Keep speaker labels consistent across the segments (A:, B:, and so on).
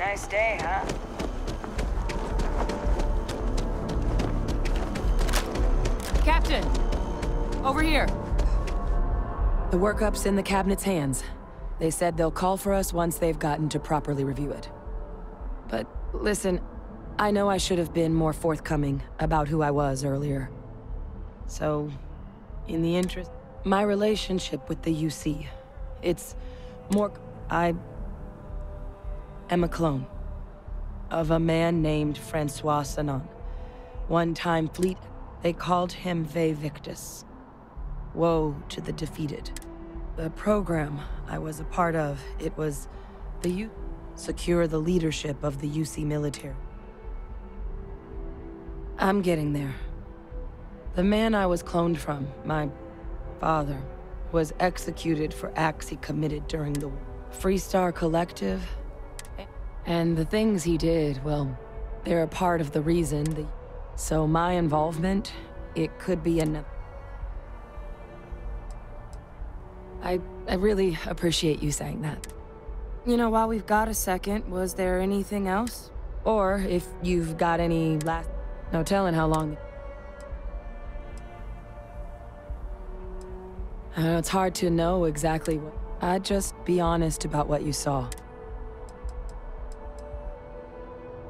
A: Nice day, huh?
B: Captain! Over here!
C: The workup's in the cabinet's hands. They said they'll call for us once they've gotten to properly review it. But listen, I know I should have been more forthcoming about who I was earlier. So, in the interest... My relationship with the UC, it's more... I am a clone of a man named Francois Sanon. One-time fleet, they called him Ve Victus. Woe to the defeated. The program I was a part of, it was the secure the leadership of the UC military. I'm getting there. The man I was cloned from, my father, was executed for acts he committed during the Freestar Collective. And the things he did, well, they're a part of the reason So my involvement, it could be another. I really appreciate you saying that. You know, while we've got a second, was there anything else? Or if you've got any last... No telling how long... I know it's hard to know exactly what... I'd just be honest about what you saw.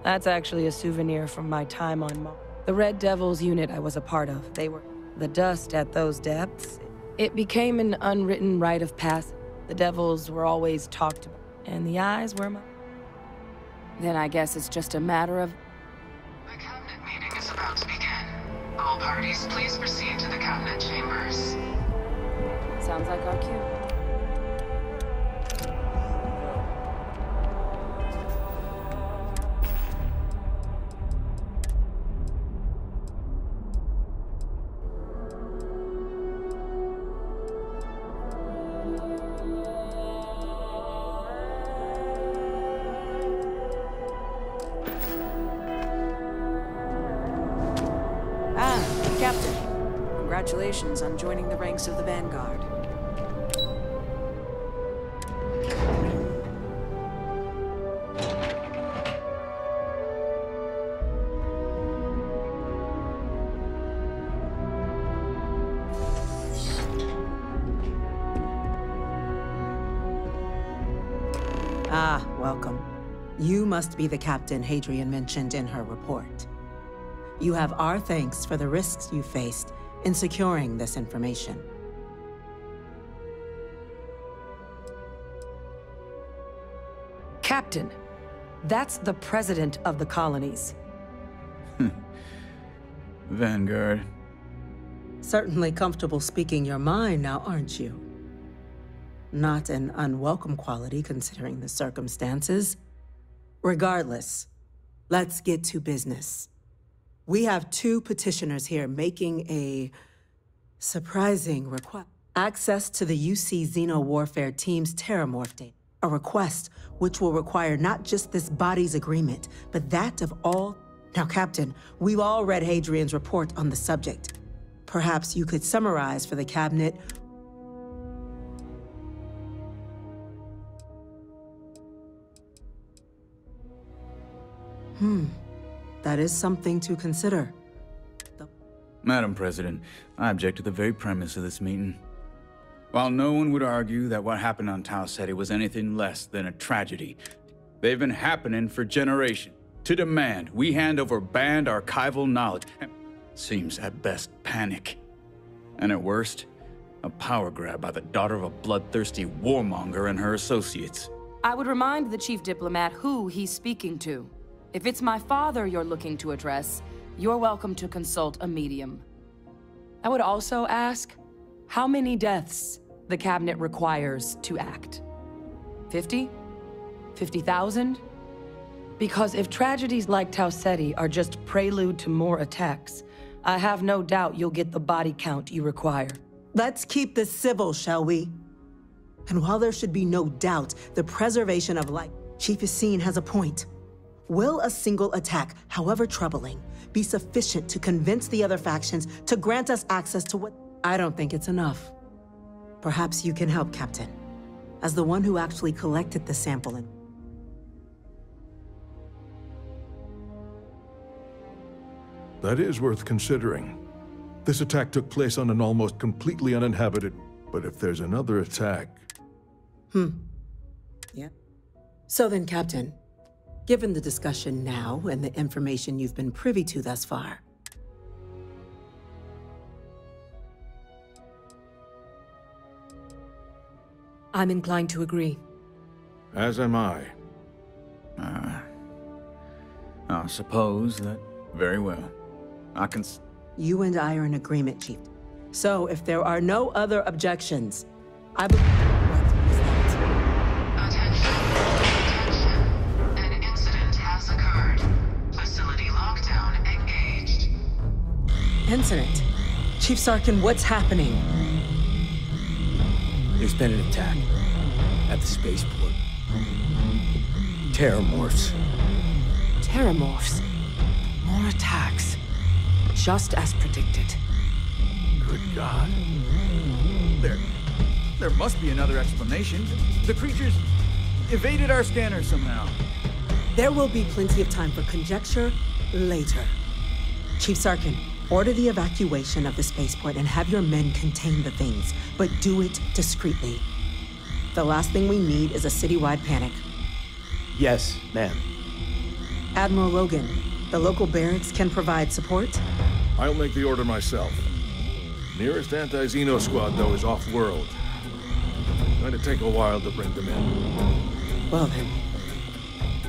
C: That's actually a souvenir from my time on Mars. The Red Devils unit I was a part of, they were... The dust at those depths, it became an unwritten rite of passage. The Devils were always talked about, and the eyes were my... Then I guess it's just a matter of...
D: The cabinet meeting is about to begin. All parties, please proceed to the cabinet chambers.
C: Sounds like our cue.
E: Captain, congratulations on joining the ranks of the Vanguard.
F: Ah, welcome. You must be the captain Hadrian mentioned in her report. You have our thanks for the risks you faced in securing this information.
C: Captain, that's the president of the colonies.
G: Vanguard.
F: Certainly comfortable speaking your mind now, aren't you? Not an unwelcome quality considering the circumstances. Regardless, let's get to business. We have two petitioners here making a surprising request. Access to the UC Xeno-Warfare Team's Terramorph data. A request which will require not just this body's agreement, but that of all... Now, Captain, we've all read Hadrian's report on the subject. Perhaps you could summarize for the cabinet... That is something to consider.
G: Madam President, I object to the very premise of this meeting. While no one would argue that what happened on Tau Ceti was anything less than a tragedy, they've been happening for generations. To demand we hand over banned archival knowledge seems at best panic. And at worst, a power grab by the daughter of a bloodthirsty warmonger and her associates.
C: I would remind the chief diplomat who he's speaking to. If it's my father you're looking to address, you're welcome to consult a medium. I would also ask how many deaths the cabinet requires to act. 50? 50,000? Because if tragedies like Tau Ceti are just prelude to more attacks, I have no doubt you'll get the body count you require.
F: Let's keep this civil, shall we? And while there should be no doubt the preservation of life, Chief Yassine has a point. Will a single attack, however troubling, be sufficient to convince the other factions to grant us access to what... I don't think it's enough. Perhaps you can help, Captain. As the one who actually collected the sample and...
A: That is worth considering. This attack took place on an almost completely uninhabited... But if there's another attack...
F: Yeah. So then, Captain, given the discussion now and the information you've been privy to thus far,
C: I'm inclined to agree.
A: As am I.
G: I suppose that... Very well. I can...
F: you and I are in agreement, Chief. So, if there are no other objections, I believe... What is that?
D: Attention. An incident has occurred. Facility lockdown engaged.
F: Incident? Chief Sarkin, what's happening?
H: There's been an attack at the spaceport. Terramorphs.
C: Terramorphs. More attacks. Just as predicted.
A: Good God.
G: There must be another explanation. The creatures evaded our scanner somehow.
F: There will be plenty of time for conjecture later. Chief Sarkin, order the evacuation of the spaceport and have your men contain the things, but do it discreetly. The last thing we need is a citywide panic.
H: Yes, ma'am.
F: Admiral Logan, the local barracks can provide support?
A: I'll make the order myself. Nearest anti-Xeno squad, though, is off-world. Going to take a while to bring them in.
F: Well then,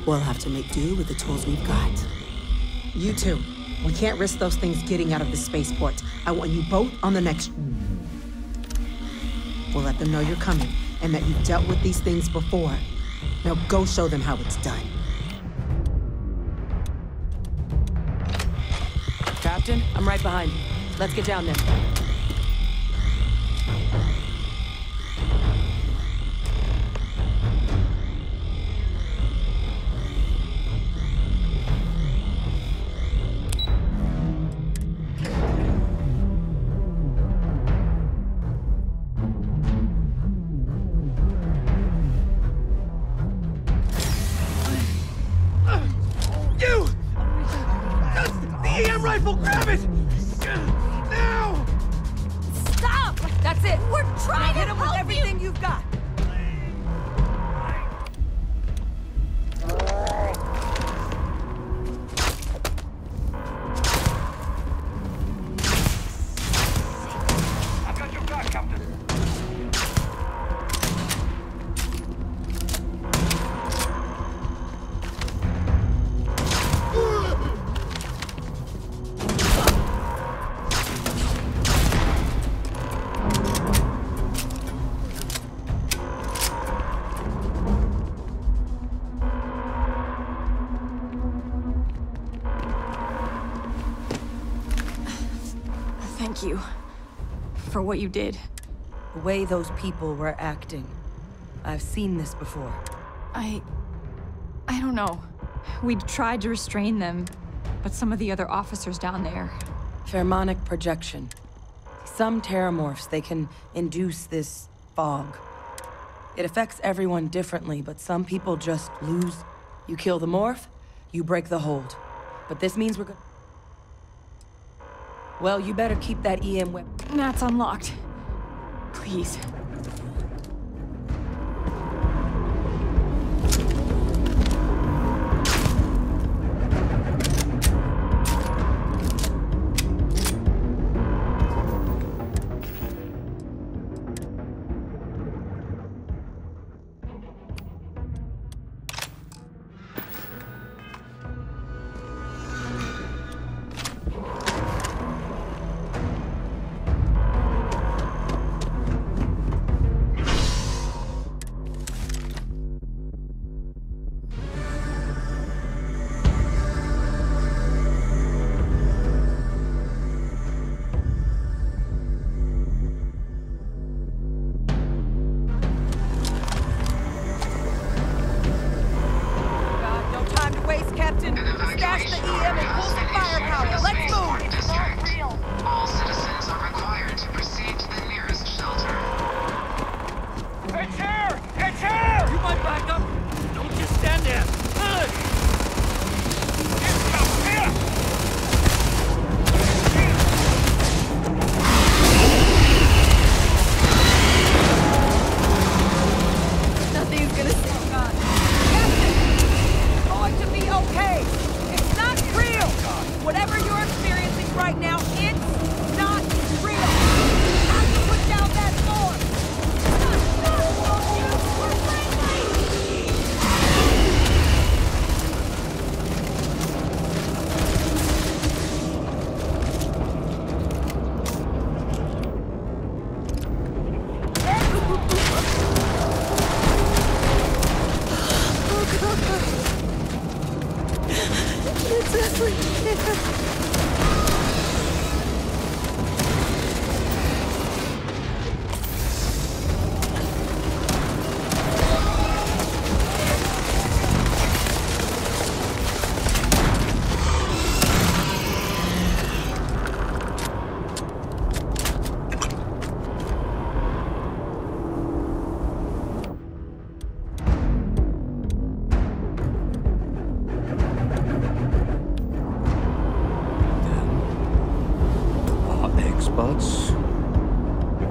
F: we'll have to make do with the tools we've got. You two, we can't risk those things getting out of the spaceport. I want you both on the next... We'll let them know you're coming, and that you've dealt with these things before. Now go show them how it's done.
C: Captain, I'm right behind you. Let's get down there.
H: Rifle, grab it! Now!
C: Stop! That's it! We're trying to hit him with everything you've got!
H: I've got your back, Captain.
I: Thank you for what you did.
C: The way those people were acting. I've seen this before.
I: I don't know. We tried to restrain them, but some of the other officers down there...
C: Pheromonic projection. Some terramorphs, they can induce this fog. It affects everyone differently, but some people just lose. You kill the morph, you break the hold. But this means we're gonna... Well, you better keep that EM weapon.
I: That's unlocked. Please.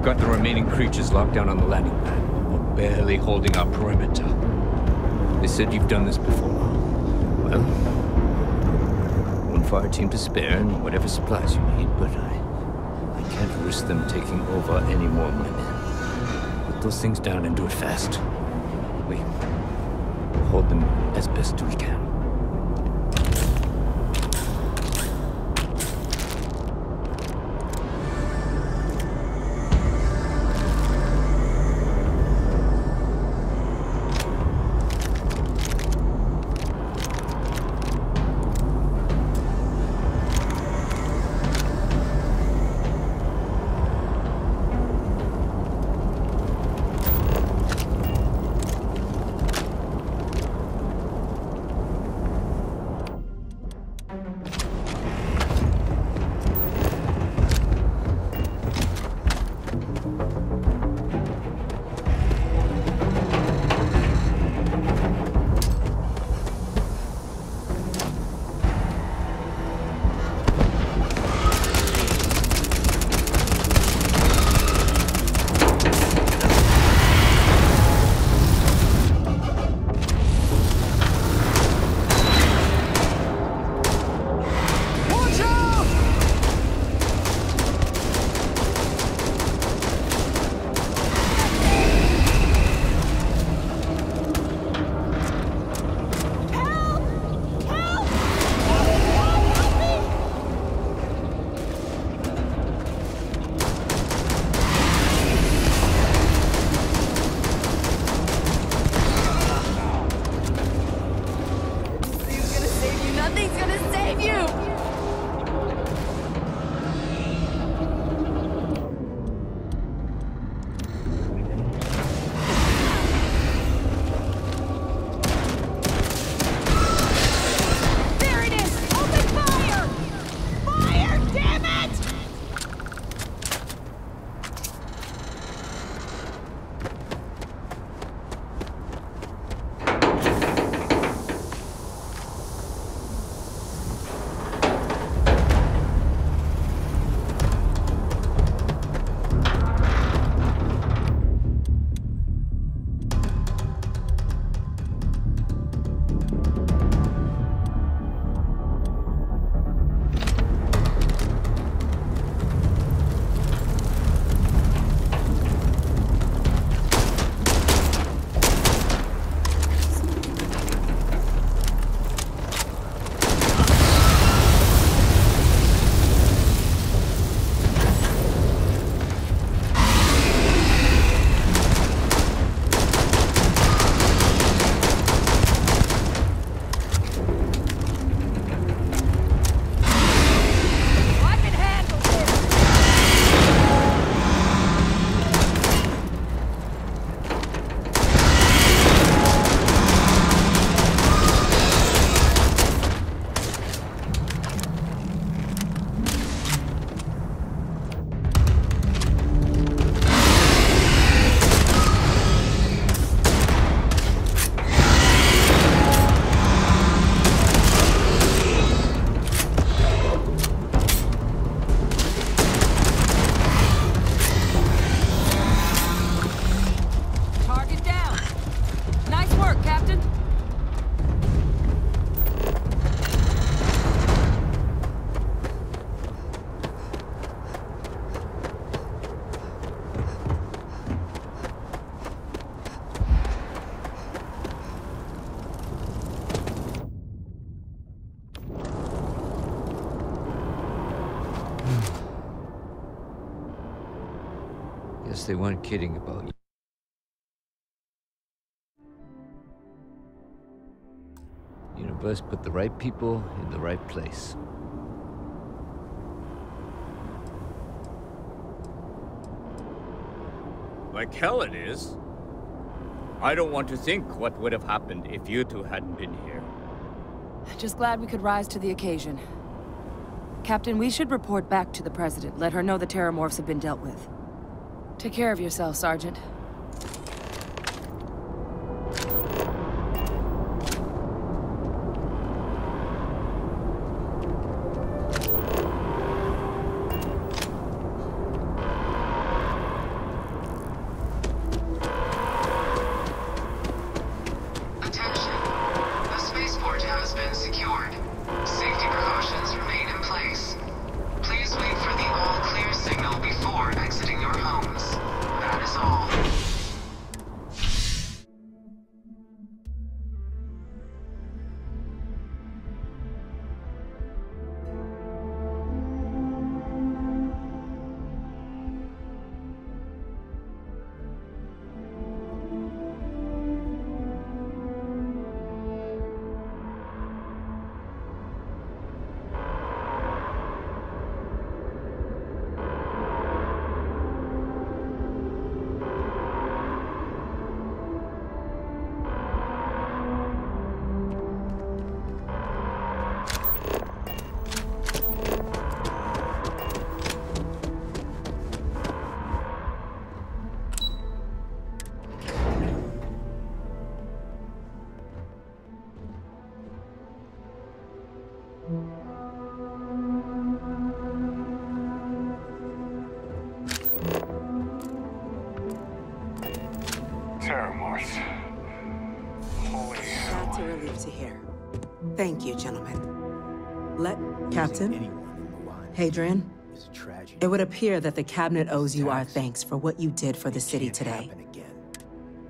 J: We've got the remaining creatures locked down on the landing pad. We're barely holding our perimeter. They said you've done this before. Well, one fire team to spare and whatever supplies you need, but I can't risk them taking over any more of my men. Put those things down and do it fast. We hold them as best we can. Guess they weren't kidding about you. Universe put the right people in the right place. Like hell it is. I don't want to think what would have happened if you two hadn't been here.
C: Just glad we could rise to the occasion. Captain, we should report back to the President. Let her know the Terramorphs have been dealt with. Take care of yourself, Sergeant.
F: Thank you, gentlemen. Captain, Hadrian, it would appear that the Cabinet owes you our thanks for what you did for the city today.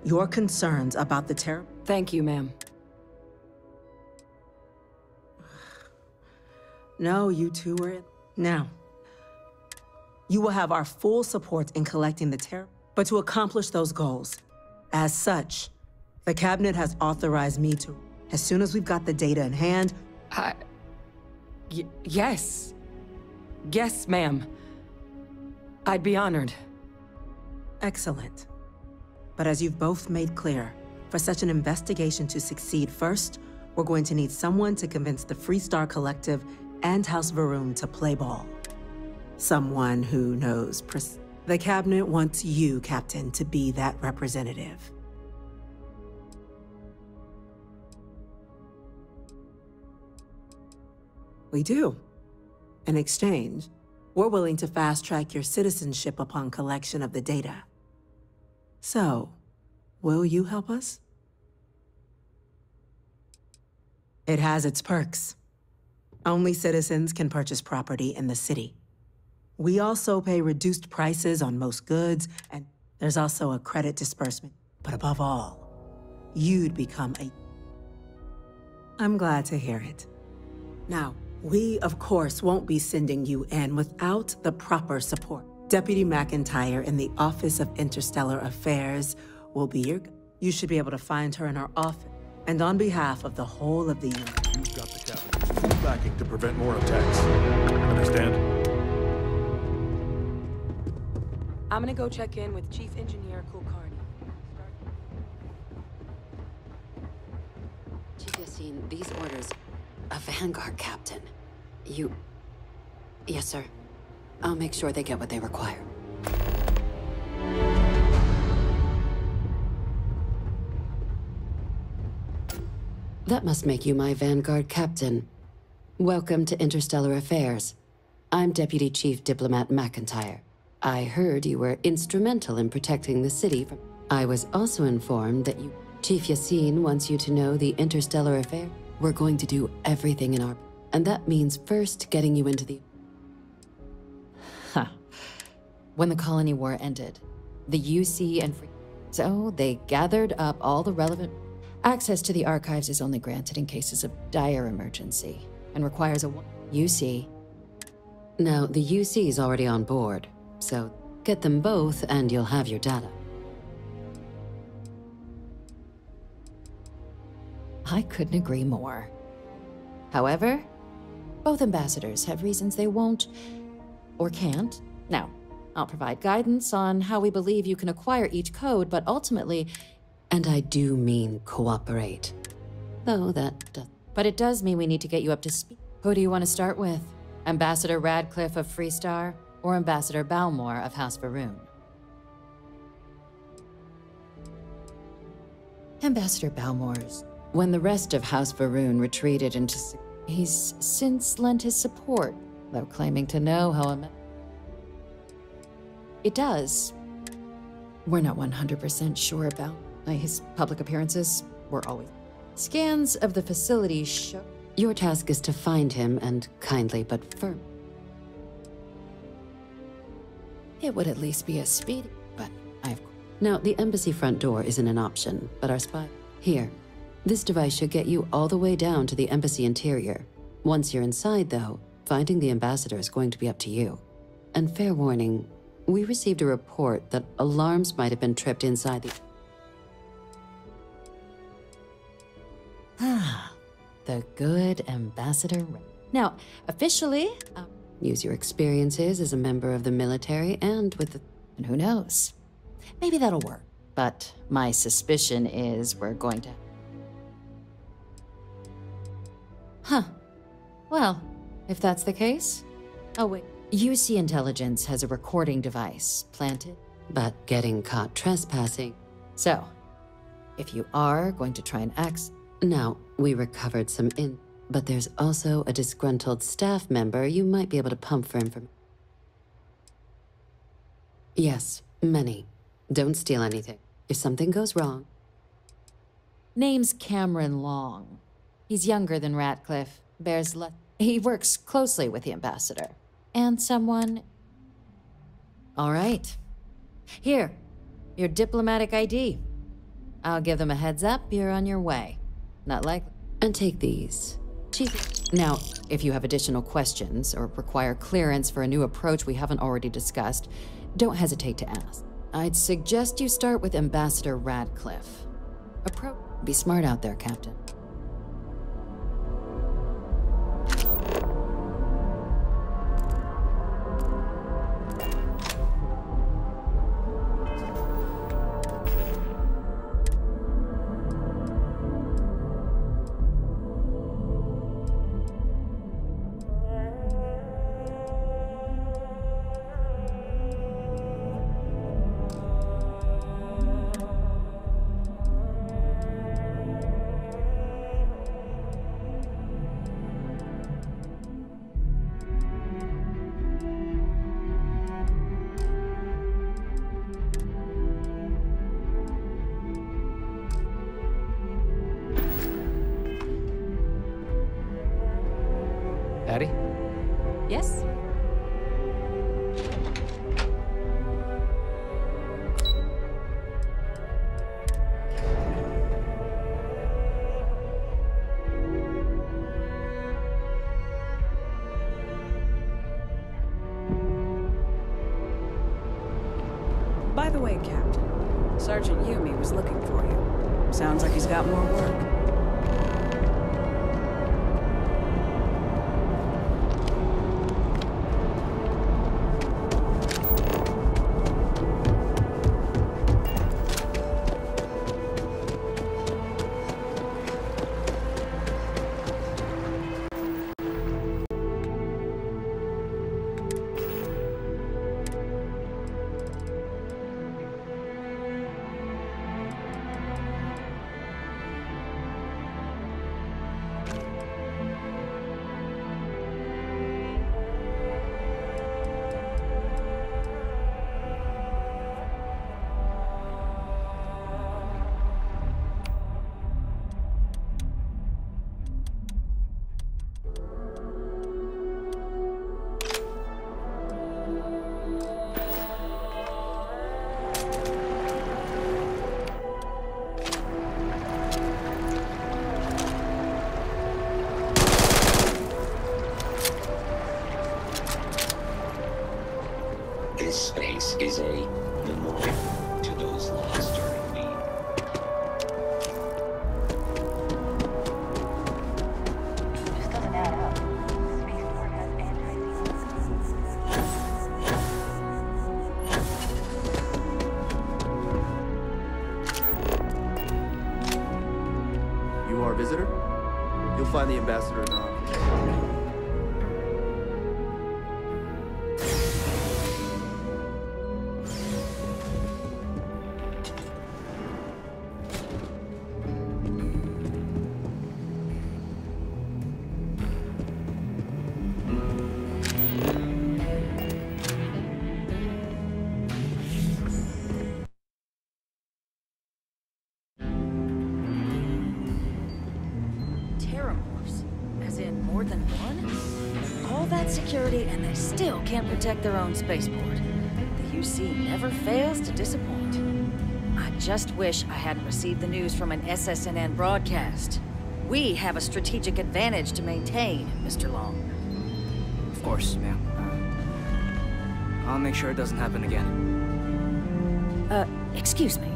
F: Your concerns about the terror...
C: Thank you, ma'am.
F: No, you two were in... Now, you will have our full support in collecting the terror, but to accomplish those goals, as such, the Cabinet has authorized me to... As soon as we've got the data in hand...
C: Yes. Yes, ma'am. I'd be honored.
F: Excellent. But as you've both made clear, for such an investigation to succeed first, we're going to need someone to convince the Freestar Collective and House Varun to play ball. Someone who knows the Cabinet wants you, Captain, to be that representative. We do. In exchange, we're willing to fast-track your citizenship upon collection of the data. So, will you help us? It has its perks. Only citizens can purchase property in the city. We also pay reduced prices on most goods, and there's also a credit disbursement. But above all, you'd become a... I'm glad to hear it. Now, we, of course, won't be sending you in without the proper support. Deputy McIntyre in the Office of Interstellar Affairs will be your... You should be able to find her in our office. And on behalf of the whole of the unit...
A: You've got the Captain's full backing to prevent more attacks. Understand?
C: I'm gonna go check in with Chief Engineer Kulkarni.
K: Chief Yassine, these orders... A Vanguard captain. You... Yes, sir. I'll make sure they get what they require. That must make you my Vanguard captain. Welcome to Interstellar Affairs. I'm Deputy Chief Diplomat McIntyre. I heard you were instrumental in protecting the city from... I was also informed that you... Chief Yassine wants you to know the Interstellar Affair. We're going to do everything in our... And that means first getting you into the... When the Colony War ended, the UC and... So they gathered up all the relevant... Access to the archives is only granted in cases of dire emergency, and requires a... UC. Now, the UC is already on board, so get them both and you'll have your data. I couldn't agree more. However, both ambassadors have reasons they won't or can't. Now, I'll provide guidance on how we believe you can acquire each code, but ultimately, and I do mean cooperate. Though that does... But it does mean we need to get you up to speed. Who do you want to start with? Ambassador Radcliffe of Freestar, or Ambassador Balmore of House Varun? Ambassador Balmore's... When the rest of House Varun retreated into... He's since lent his support, though claiming to know how... It does. We're not 100% sure about his public appearances. We're always... Scans of the facility show... Your task is to find him and kindly but firm. It would at least be a speedy, but I've... Now, the embassy front door isn't an option, but our spy... Here. This device should get you all the way down to the embassy interior. Once you're inside, though, finding the ambassador is going to be up to you. And fair warning, we received a report that alarms might have been tripped inside the... The good ambassador... Now, officially, use your experiences as a member of the military and with the... And who knows? Maybe that'll work. But my suspicion is we're going to... Huh. Well, if that's the case... Oh, wait. UC Intelligence has a recording device planted, but getting caught trespassing. So, if you are going to try and access... Now, we recovered some but there's also a disgruntled staff member you might be able to pump for information. Yes, many. Don't steal anything. If something goes wrong... Name's Cameron Long. He's younger than Ratcliffe, bears less. He works closely with the ambassador. And someone... All right. Here, your diplomatic ID. I'll give them a heads up, you're on your way. Not likely. And take these. Now, if you have additional questions or require clearance for a new approach we haven't already discussed, don't hesitate to ask. I'd suggest you start with Ambassador Radcliffe. Be smart out there, Captain.
J: Patty?
C: Yes?
E: By the way, Captain, Sergeant Yumi was looking for you. Sounds like he's got more work.
L: This space is a memorial to those lost during the...
D: This doesn't add up. Spaceport has
M: You are a visitor? You'll find the ambassador in the office.
N: More than one? All that security and they still can't protect their own spaceport. The UC never fails to disappoint. I just wish I hadn't received the news from an SSNN broadcast. We have a strategic advantage to maintain, Mr. Long.
O: Of course, ma'am. I'll make sure it doesn't happen again.
N: Excuse me.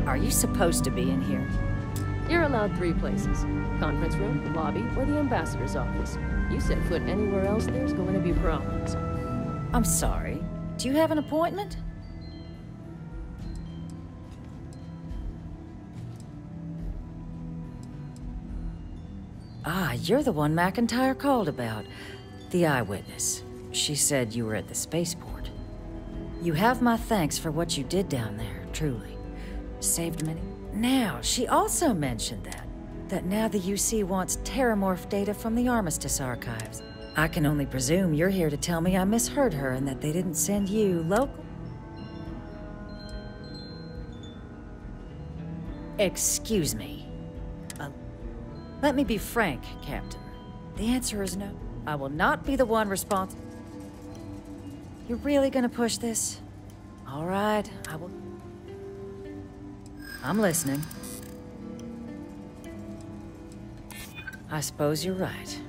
N: Are you supposed to be in here?
P: You're allowed 3 places. Conference room, the lobby, or the ambassador's office. You set foot anywhere else, there's going to be problems.
N: I'm sorry. Do you have an appointment? Ah, you're the one McIntyre called about. The eyewitness. She said you were at the spaceport. You have my thanks for what you did down there, truly. Saved many. Now, she also mentioned that now the UC wants terramorph data from the Armistice archives. I can only presume you're here to tell me I misheard her and that they didn't send you local... Excuse me. Let me be frank, Captain. The answer is no. I will not be the one responsible. You're really gonna push this? All right, I will... I'm listening. I suppose you're right.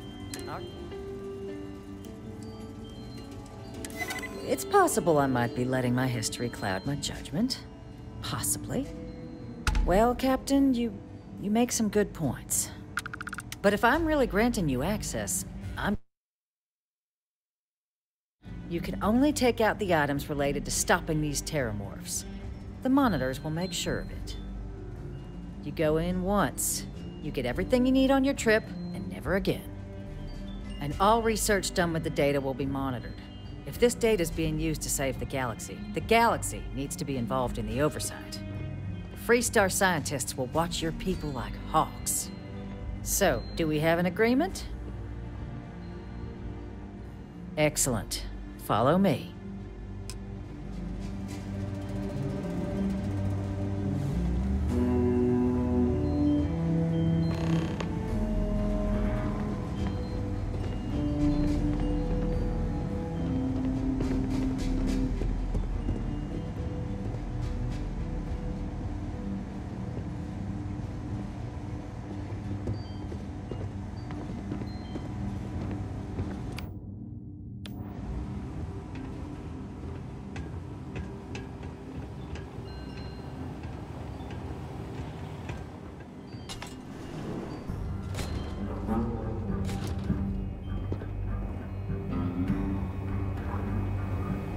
N: It's possible I might be letting my history cloud my judgment. Possibly. Well, Captain, you make some good points. But if I'm really granting you access, you can only take out the items related to stopping these terramorphs. The monitors will make sure of it. You go in once, you get everything you need on your trip, and never again. And all research done with the data will be monitored. If this data is being used to save the galaxy needs to be involved in the oversight. The Freestar scientists will watch your people like hawks. So, do we have an agreement? Excellent. Follow me.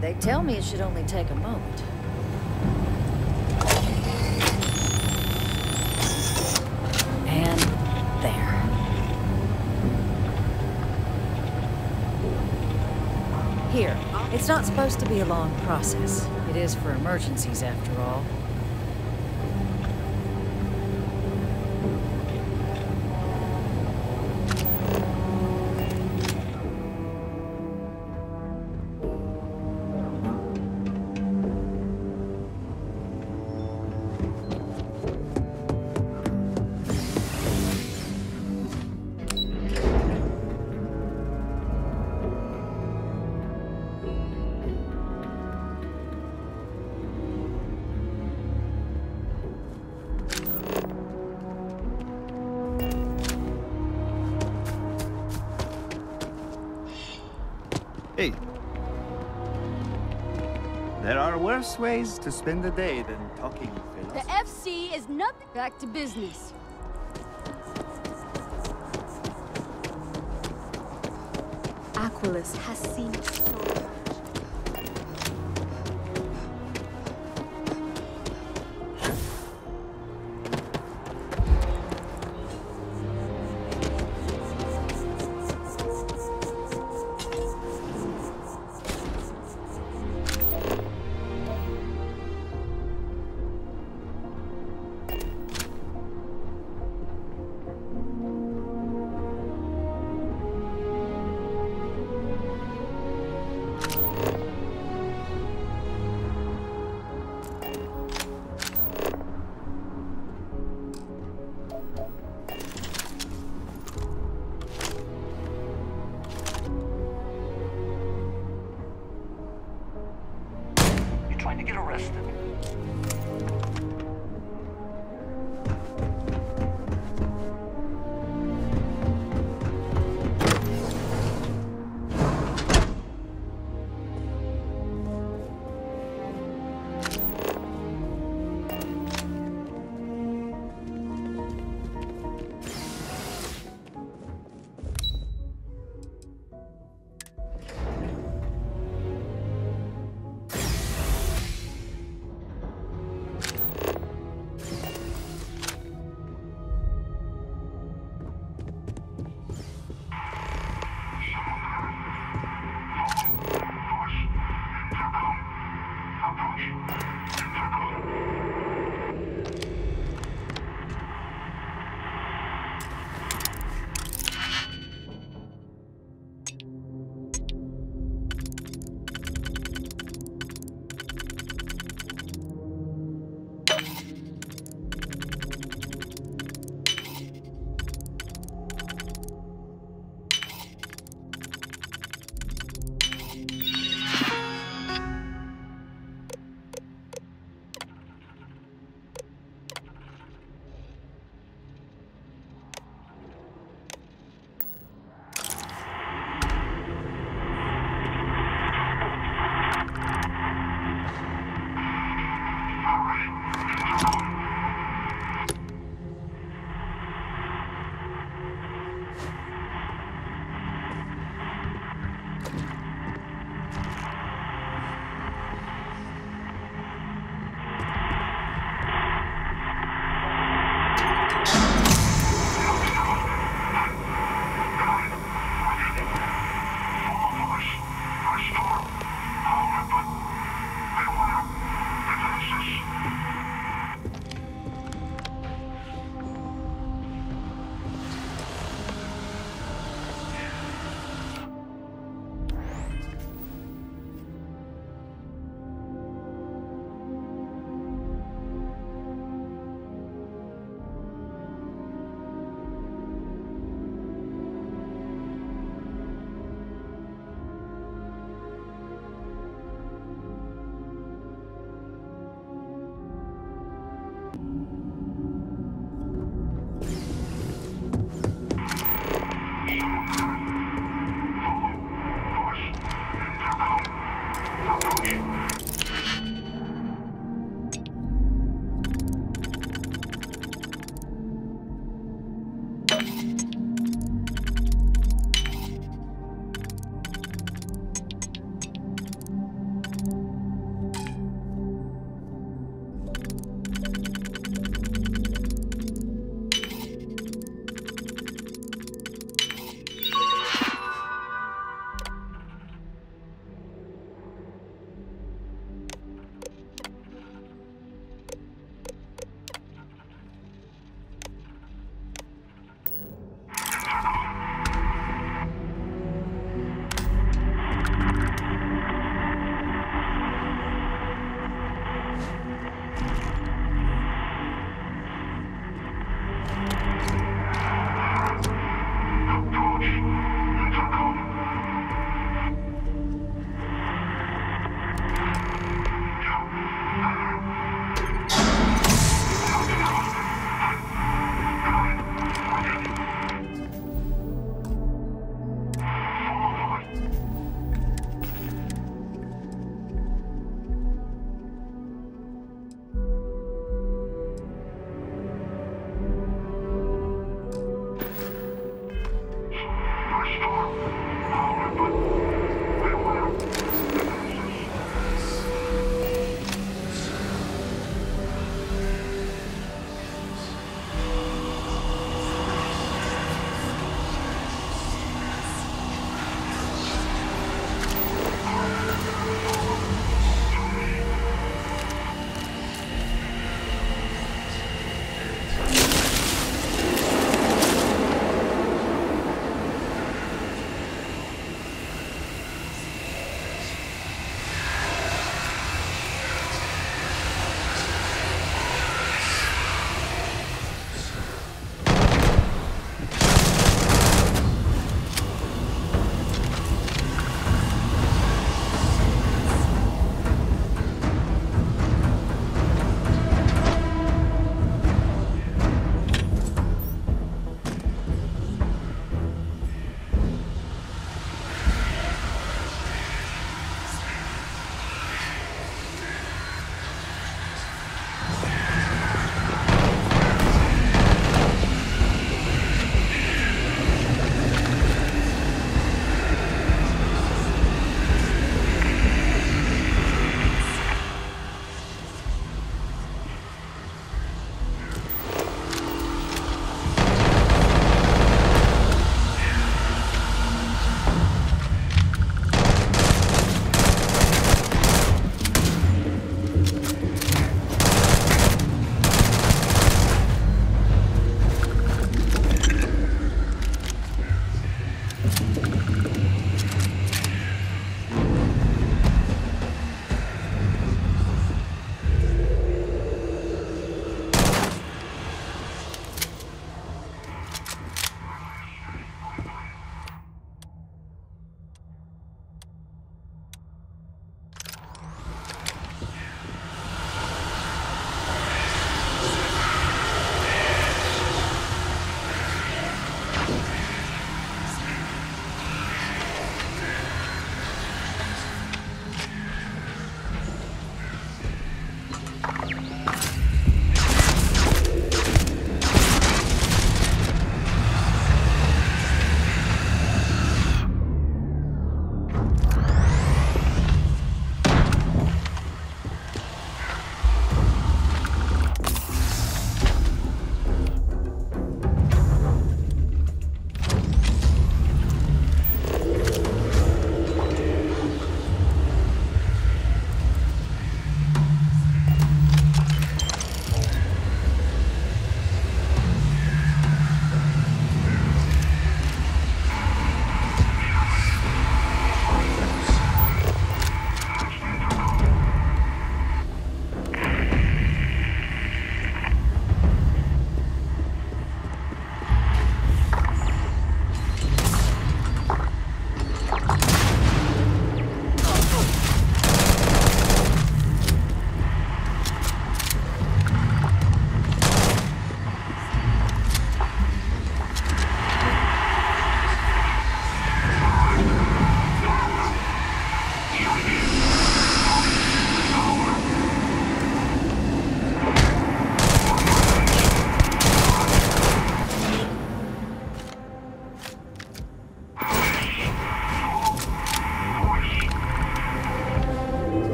N: They tell me it should only take a moment. And there. Here, it's not supposed to be a long process. It is for emergencies, after all.
Q: Hey. There are worse ways to spend the day than talking philosophy.
R: The FC is nothing. Back to business. Aquilus has seen so much.
H: Trying to get arrested.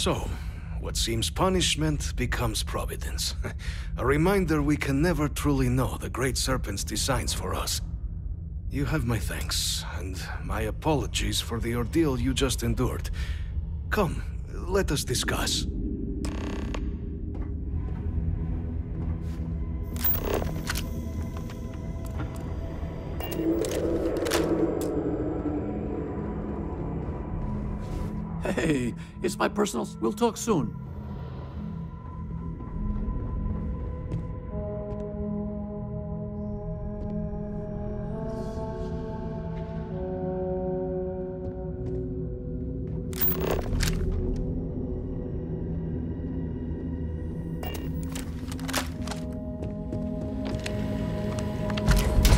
S: So, what seems punishment becomes providence. A reminder we can never truly know the Great Serpent's designs for us. You have my thanks, and my apologies for the ordeal you just endured. Come, let us discuss.
T: Hey, it's my personal... We'll talk soon.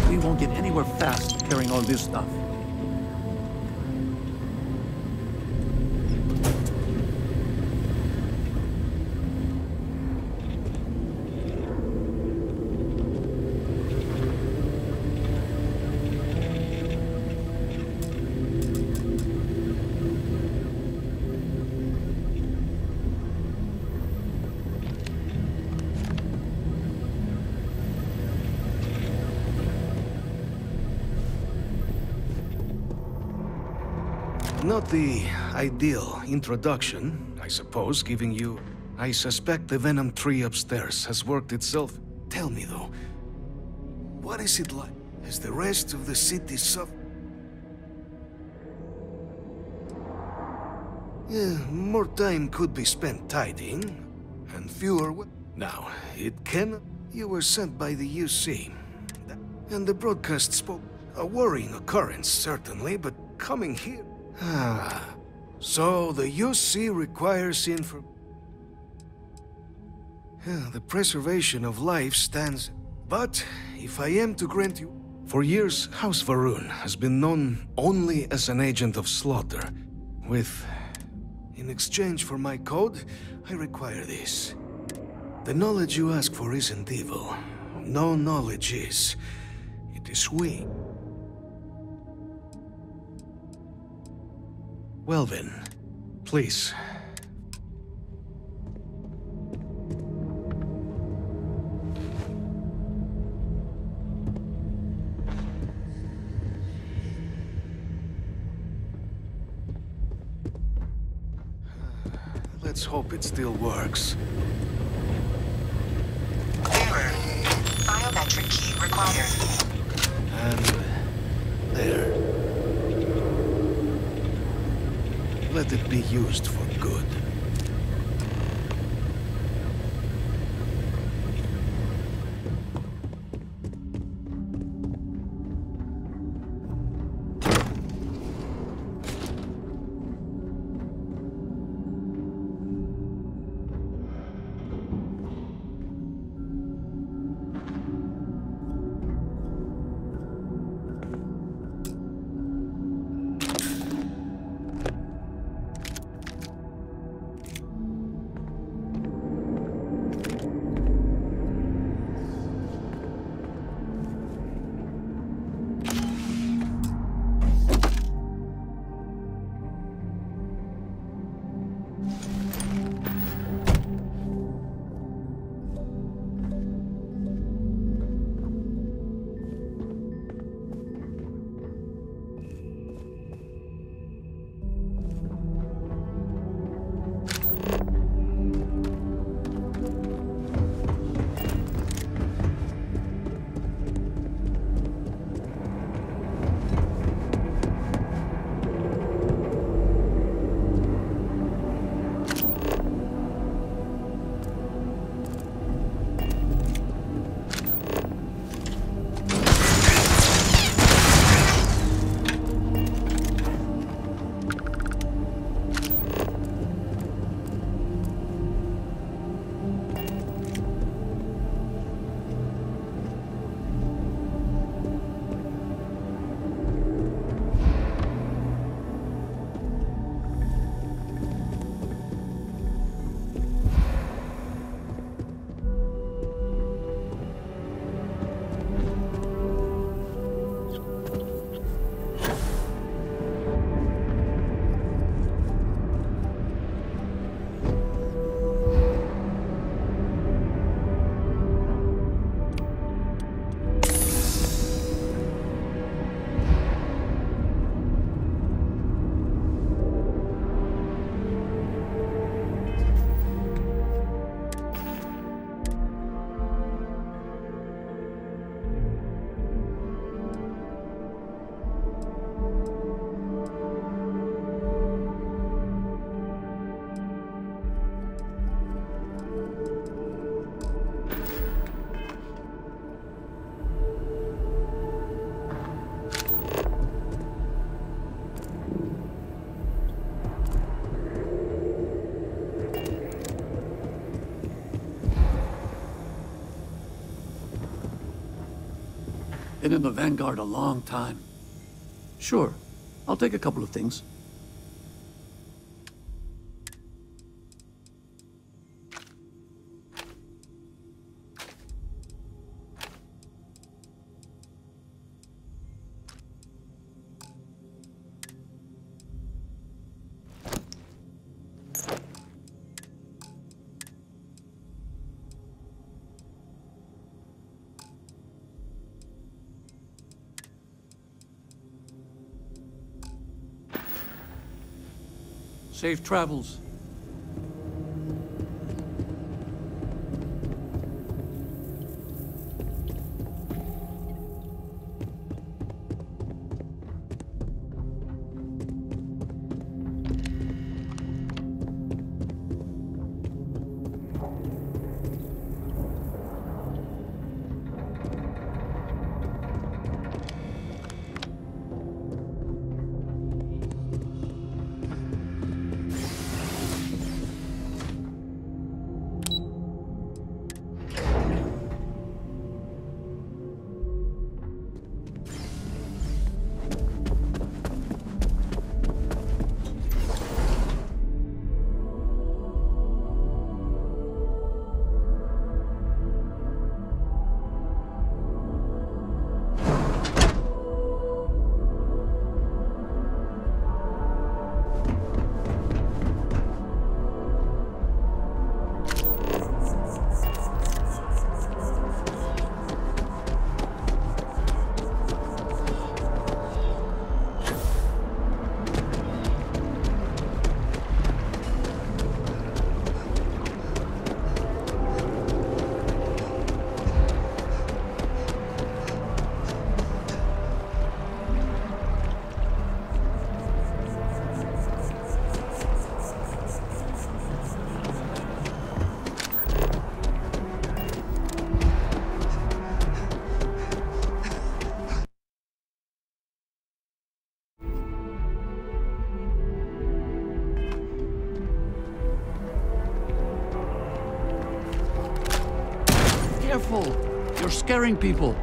T: We won't get anywhere fast carrying all this stuff.
S: Not the ideal introduction, I suppose, giving you... I suspect the Venom tree upstairs has worked itself. Tell me, though, what is it like? Has the rest of the city suffered? Yeah, more time could be spent tidying, and fewer... Now, it can... You were sent by the UC, and the broadcast spoke... A worrying occurrence, certainly, but coming here... Ah, so the UC requires the preservation of life stands... But, if I am to grant you... For years, House Varun has been known only as an agent of slaughter. In exchange for my code, I require this. The knowledge you ask for isn't evil. No knowledge is. It is weak. Well then, please. Let's hope it still works.
D: Error. Biometric key required.
S: And... there. Let it be used for good.
T: Been in the Vanguard a long time. Sure, I'll take a couple of things. Safe travels. Careful! You're scaring people!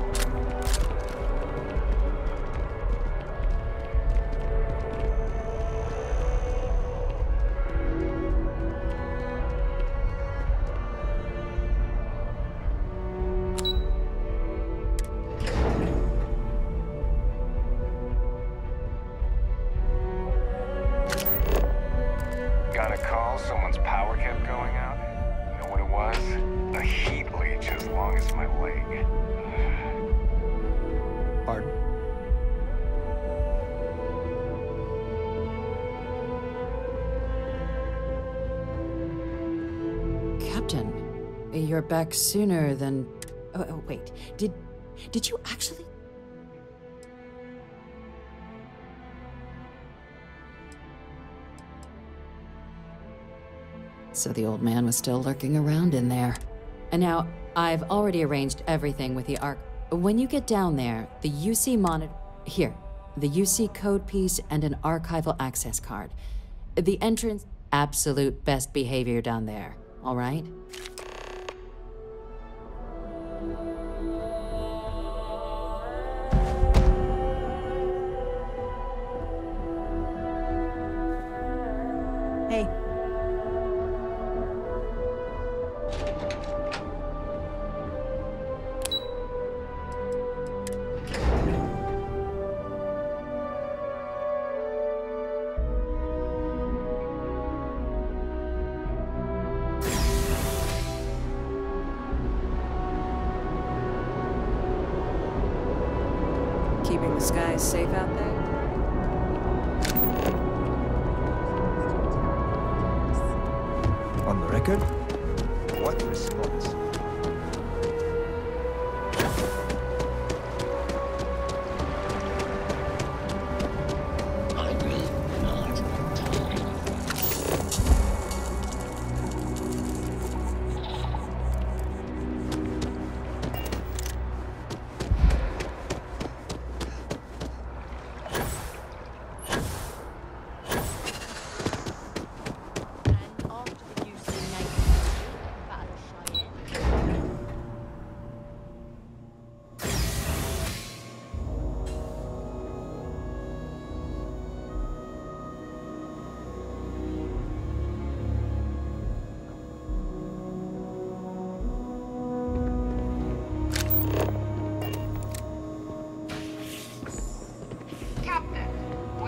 U: Got a call, someone's power kept going out. You know what it was? A heat leech as long as my leg.
O: Pardon?
K: Captain, you're back sooner than... Oh, wait. Did you actually... So the old man was still lurking around in there. And now, I've already arranged everything with the Ark. When you get down there, the UC monitor... Here, the UC code piece and an archival access card. The entrance... Absolute best behavior down there, all right?
E: Hey. Keeping the skies safe out there?
V: On the record? What response?
L: I will not die.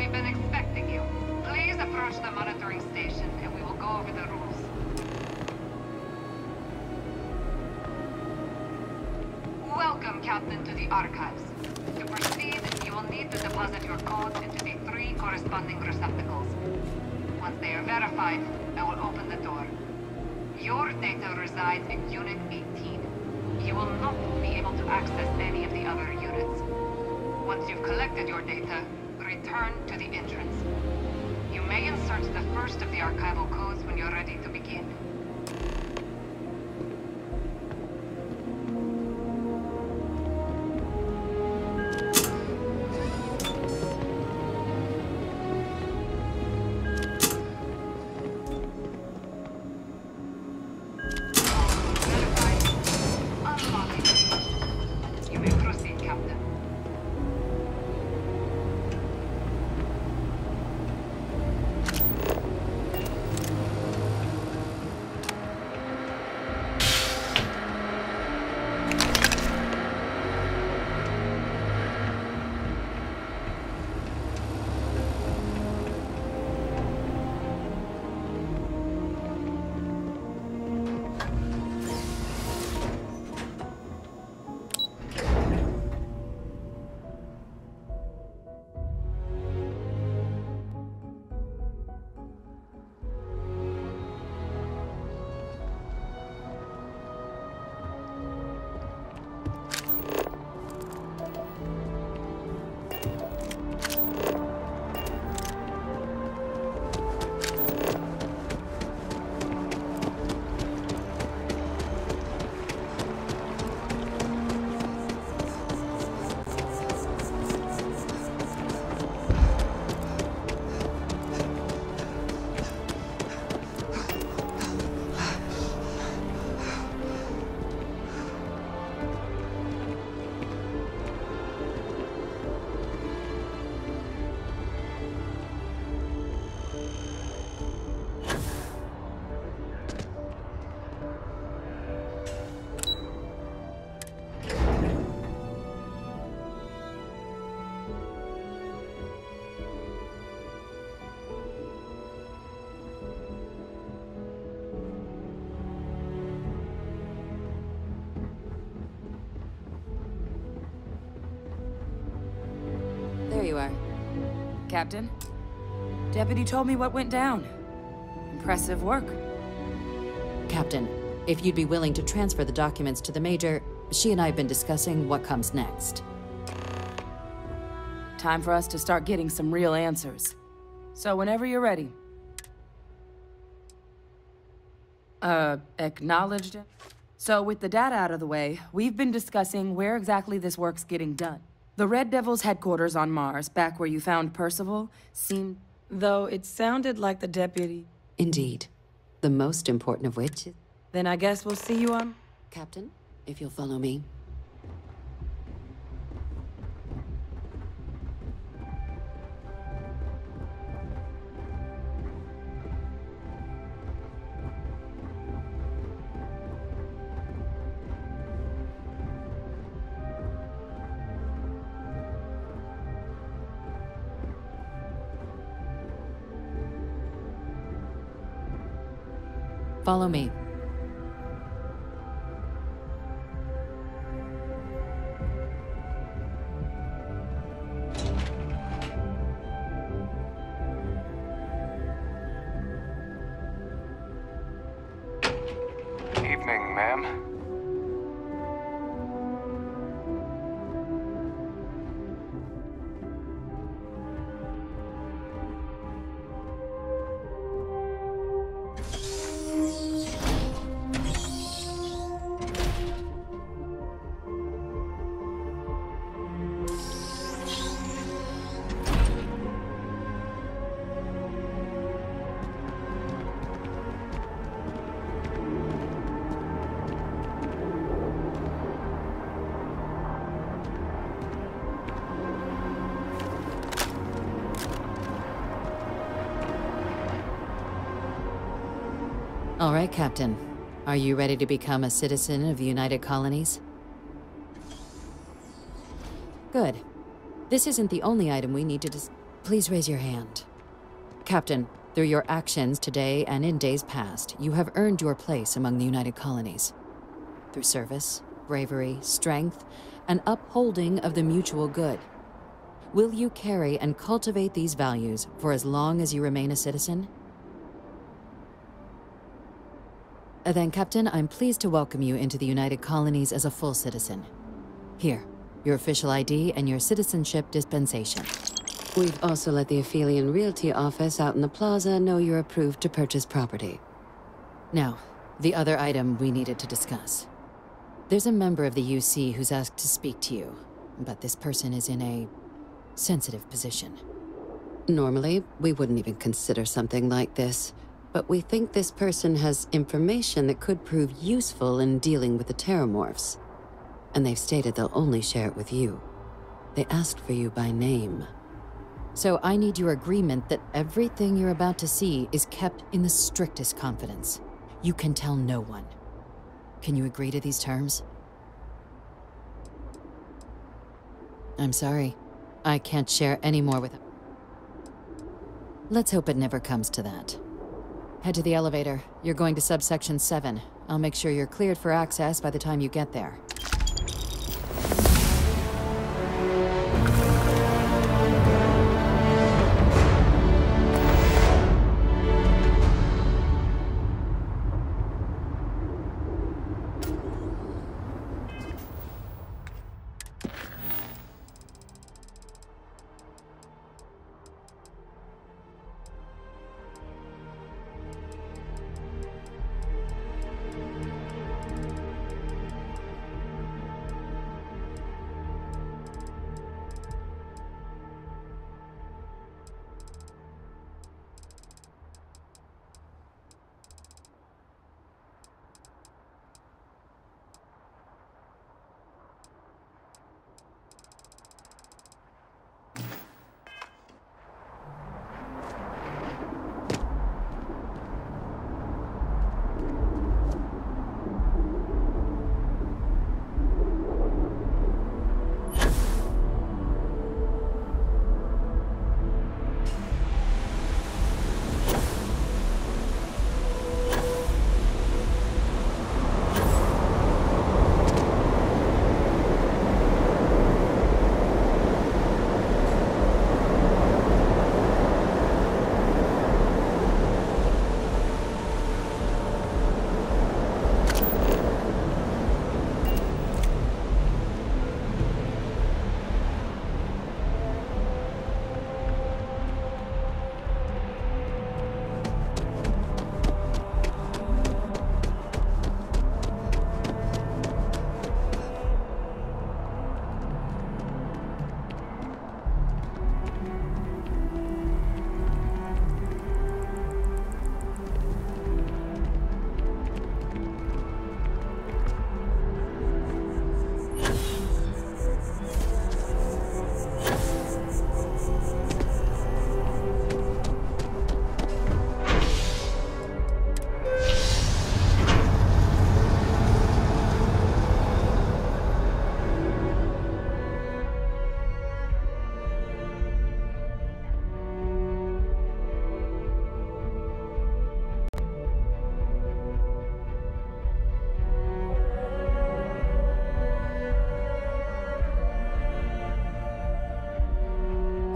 D: We've been expecting you. Please approach the monitoring station and we will go over the rules. Welcome, Captain, to the archives. To proceed, you will need to deposit your codes into the 3 corresponding receptacles. Once they are verified, I will open the door. Your data resides in Unit 18. You will not be able to access any of the other units. Once you've collected your data, return to the entrance. You may insert the first of the archival codes when you're ready to begin. You may proceed, Captain.
C: There you are. Captain, Deputy told me what went down. Impressive work.
K: Captain, if you'd be willing to transfer the documents to the Major, she and I have been discussing what comes next.
C: Time for us to start getting some real answers. So whenever you're ready. Acknowledged it? So with the data out of the way, we've been discussing where exactly this work's getting done. The Red Devil's headquarters on Mars, back where you found Percival, seemed... Though it sounded like the deputy...
K: Indeed. The most important of which...
C: Then I guess we'll see you on...
K: Captain, if you'll follow me. Follow me.
U: Evening, ma'am.
K: All right, Captain. Are you ready to become a citizen of the United Colonies? Good. This isn't the only item we need to Please raise your hand. Captain, through your actions today and in days past, you have earned your place among the United Colonies. Through service, bravery, strength, and upholding of the mutual good. Will you carry and cultivate these values for as long as you remain a citizen? Then, Captain, I'm pleased to welcome you into the United Colonies as a full citizen. Here, your official ID and your citizenship dispensation. We've also let the Aphelion Realty office out in the plaza know you're approved to purchase property. Now, the other item we needed to discuss. There's a member of the UC who's asked to speak to you, but this person is in a sensitive position. Normally, we wouldn't even consider something like this, but we think this person has information that could prove useful in dealing with the Terramorphs. And they've stated they'll only share it with you. They asked for you by name. So I need your agreement that everything you're about to see is kept in the strictest confidence. You can tell no one. Can you agree to these terms? I'm sorry. I can't share any more with... Let's hope it never comes to that. Head to the elevator. You're going to subsection 7. I'll make sure you're cleared for access by the time you get there.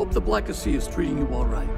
T: Hope the Black Sea is treating you all right.